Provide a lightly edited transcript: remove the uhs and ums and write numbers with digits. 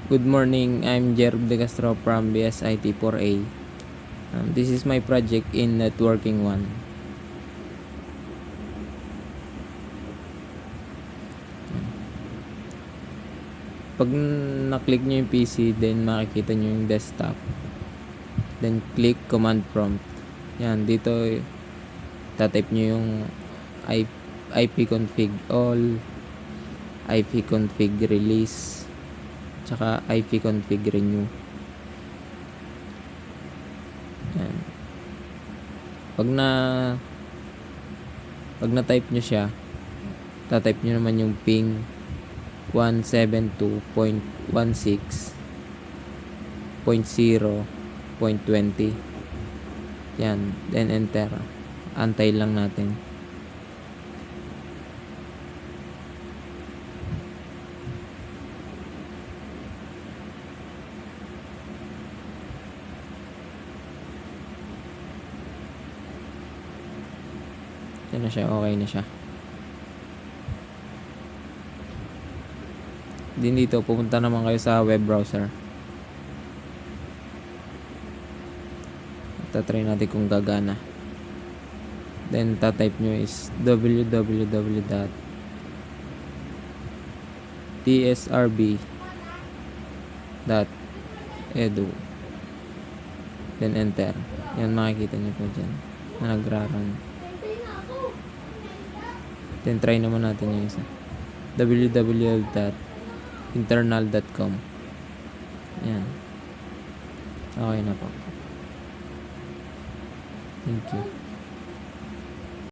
Good morning, I'm Jerb De Castro from BSIT 4A. This is my project in Networking 1. Pag na-click nyo yung PC, then makikita nyo yung desktop. Then click command prompt. Yan, dito tatype nyo yung ipconfig all, ipconfig release, tsaka ipconfig renew. Yan. Pag na-type nyo siya, tatype nyo naman yung ping 172.16.0.20. Yan, then enter. Antay lang natin. Yan na siya, okay na siya. Din dito, pupunta naman kayo sa web browser. Tatry natin kung gagana. Then tatype nyo is www.tsrb.edu. Then enter. Yan, makikita nyo po dyan na nagra-run. Then try naman natin yung isa, www.internal.com. Yan, okay na po. Thank you.